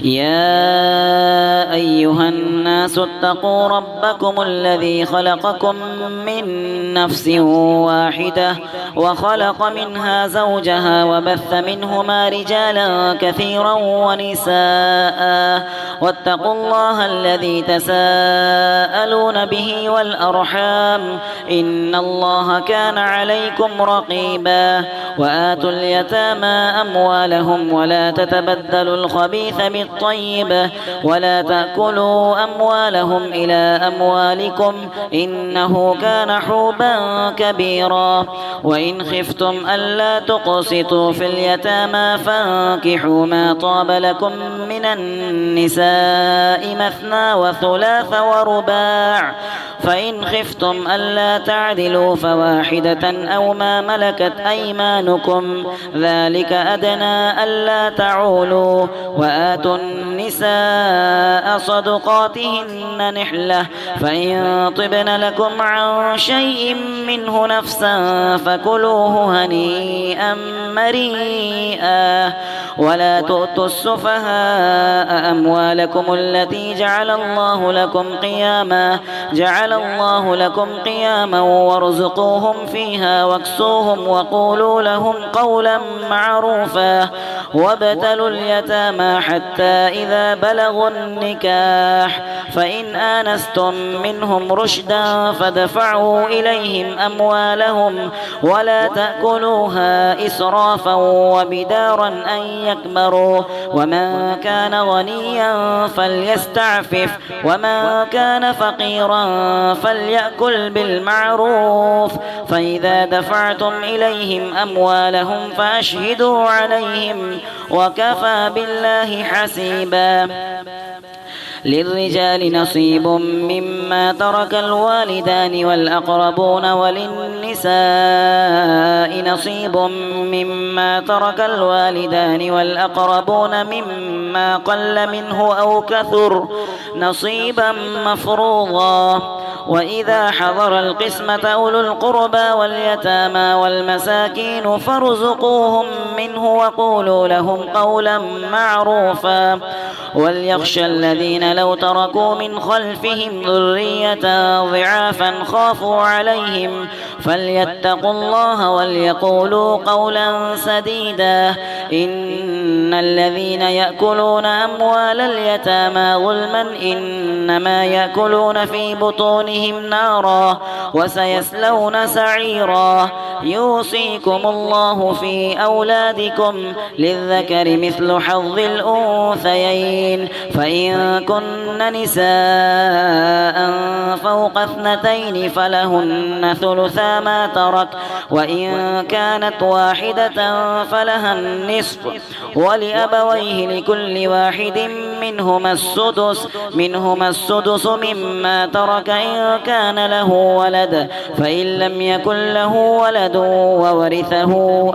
يا أيها الناس اتقوا ربكم الذي خلقكم من نفس واحدة وخلق منها زوجها وبث منهما رجالا كثيرا ونساء واتقوا الله الذي تساءلون به والأرحام إن الله كان عليكم رقيبا وآتوا اليتامى أموالهم ولا تتبدلوا الخبيث بالطيب ولا تأكلوا أموالهم إلى أموالكم إنه كان حوبا كبيرا وإن خفتم ألا تقسطوا في اليتامى فانكحوا ما طاب لكم من النساء مثنى وثلاث ورباع فإن خفتم ألا تعدلوا فواحدة أو ما ملكت أيمانكم ذلك أدنى ألا تعولوا وآتوا النساء صدقاتهن نحلة فإن طبن لكم عن شيء منه نفسا فكلوه هنيئا مريئا ولا تؤتوا السفهاء أموالكم التي جعل الله لكم قياما وارزقوهم فيها واكسوهم وقولوا لهم قولا معروفا وابتلوا اليتامى حتى إذا بلغوا النكاح فإن آنستم منهم رشدا فدفعوا إليهم أموالهم ولا تأكلوها إسرافا وبدارا أن يكبروا ومن كان غنيا فليستعفف ومن كان فقيرا فليأكل بالمعروف فإذا دفعتم إليهم أموالهم فأشهدوا عليهم وكفى بالله حسيبا للرجال نصيب مما ترك الوالدان والأقربون وللنساء نصيب مما ترك الوالدان والأقربون مما قل منه أو كثر نصيبا مفروضا وإذا حضر القسمة أولو القربى واليتامى والمساكين فارزقوهم منه وقولوا لهم قولا معروفا وليخشى الذين لو تركوا من خلفهم ذرية ضعافا خافوا عليهم فليتقوا الله وليقولوا قولا سديدا إن الذين يأكلون أموال اليتامى ظلما إنما يأكلون في بطونهم نارا وسيصلون سعيرا يوصيكم الله في أولادكم للذكر مثل حظ الأنثيين فإن كن نساء فوق اثنتين فلهن ثلثا ما ترك وإن كانت واحدة فلها النصف ولأبويه لكل واحد منهما السدس مما ترك إن كان له ولد فإن لم يكن له ولد وورثه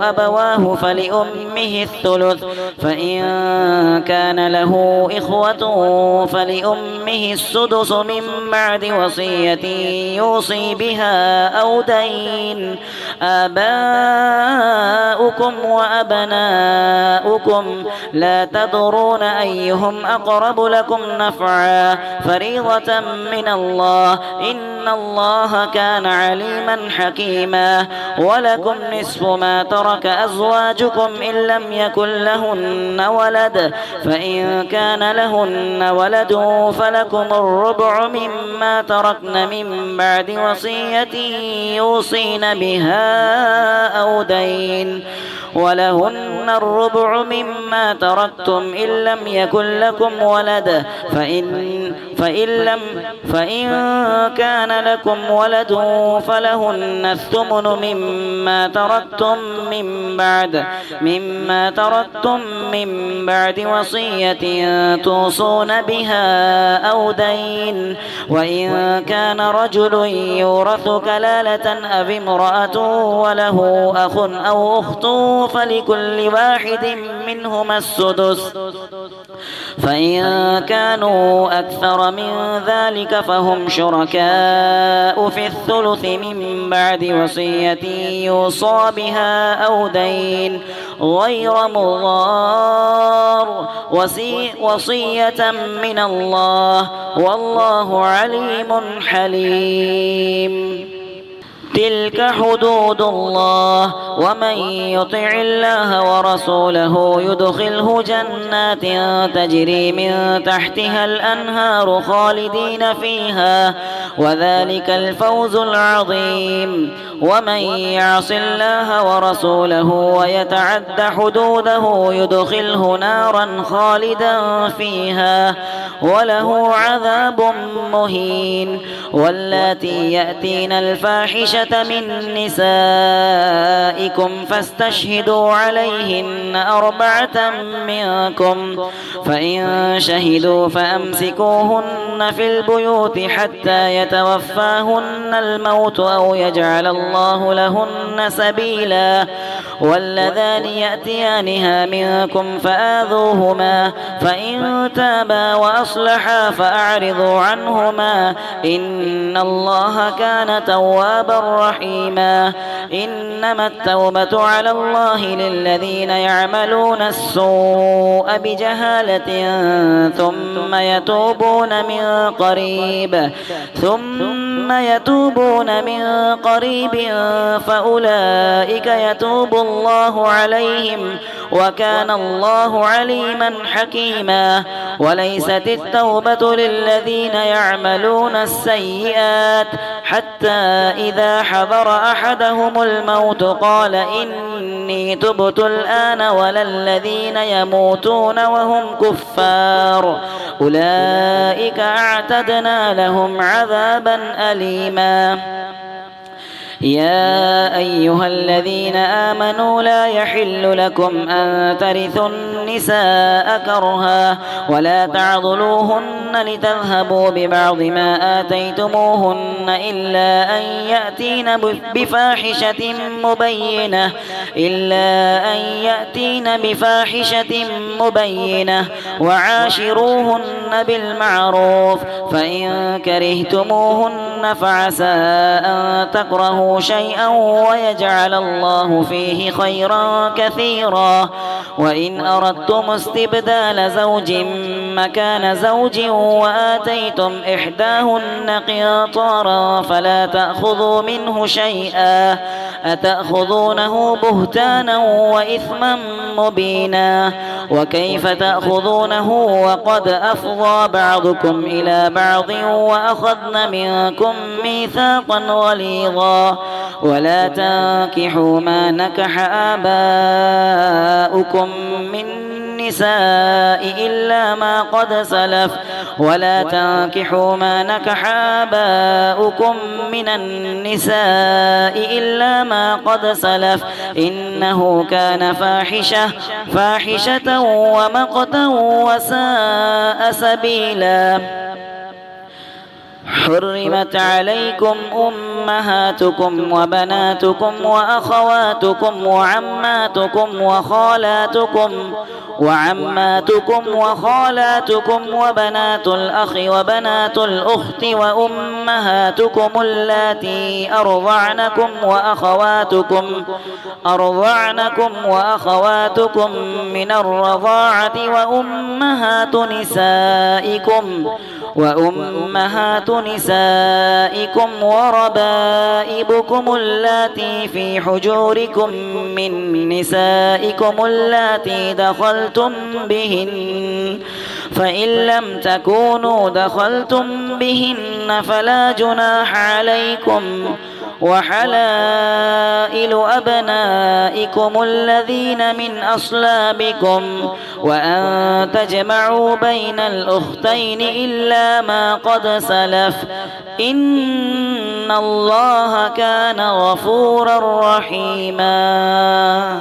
أبواه فلأمه الثلث فإن كان له إخوة فلأمه السدس من بعد وصية يوصي بها أو دين آباؤكم وأبناؤكم لا تدرون أيهم أقرب لكم نفعا فريضة من الله إن الله كان عليما حكيما ولكم نصف ما ترك أزواجكم إن لم يكن لهن ولد فإن كان لهن ولد فلكم الربع مما تركن من بعد وصية يوصين بها أو دين ولهن الربع مما تركتم إن لم يكن لكم ولد فإن كان لكم ولد فلهن الثمن مما تركتم من بعد وصية توصون بها أو دين وإن كان رجل يورث كلالة أو امرأة وله أخ أو أخت فافرضوا فلكل واحد منهما السدس فإن كانوا أكثر من ذلك فهم شركاء في الثلث من بعد وصية يوصى بها أو دين غير مضار وصية من الله والله عليم حليم. تلك حدود الله ومن يطع الله ورسوله يدخله جنات تجري من تحتها الأنهار خالدين فيها وذلك الفوز العظيم. ومن يعص الله ورسوله ويتعد حدوده يدخله نارا خالدا فيها وله عذاب مهين. واللاتي يأتين الفاحشة من نسائكم فاستشهدوا عليهن 4 منكم فإن شهدوا فأمسكوهن في البيوت حتى يتوفاهن الموت أو يجعل الله لهن سبيلا. واللذان يأتيانها منكم فآذوهما فإن تابا وأصلحا فأعرضوا عنهما إن الله كان توابا رحيما. إنما التوبة على الله للذين يعملون السوء بجهالة ثم يتوبون من قريب فأولئك يتوب الله عليهم وكان الله عليما حكيما. وليست التوبة للذين يعملون السيئات حتى إذا حضر أحدهم الموت قال إني تبت الآن ولا الذين يموتون وهم كفار أولئك أعتدنا لهم عذابا أليما. يا أيها الذين آمنوا لا يحل لكم أن ترثوا النساء كرها ولا تعضلوهن لتذهبوا ببعض ما آتيتموهن إلا أن يأتين بفاحشة مبينة وعاشروهن بالمعروف فإن كرهتموهن فعسى أن تكرهوا شيئا ويجعل الله فيه خيرا كثيرا. وإن أردتم استبدال زوج مكان زوج وآتيتم إحداهن قنطارا فلا تأخذوا منه شيئا أتأخذونه بهتانا وإثما مبينا. وكيف تأخذونه وقد أفضى بعضكم إلى بعض وأخذن منكم ميثاقا غليظا. ولا تنكحوا ما نكح آباؤكم من النساء إلا ما قد سلف ولا تنكحوا ما نكح آباؤكم من النساء إلا ما قد سلف إنه كان فاحشة ومقتا وساء سبيلا. حرمت عليكم أمهاتكم وبناتكم وأخواتكم وعماتكم وخالاتكم وبنات الأخ وبنات الأخت وأمهاتكم اللاتي أرضعنكم وأخواتكم من الرضاعة وأمهات نسائكم وربائبكم اللاتي في حجوركم من نسائكم اللاتي دخلتم بهن فإن لم تكونوا دخلتم بهن فلا جناح عليكم. وحلائل أبنائكم الذين من أصلابكم وأن تجمعوا بين الأختين إلا ما قد سلف إن الله كان غفورا رحيما.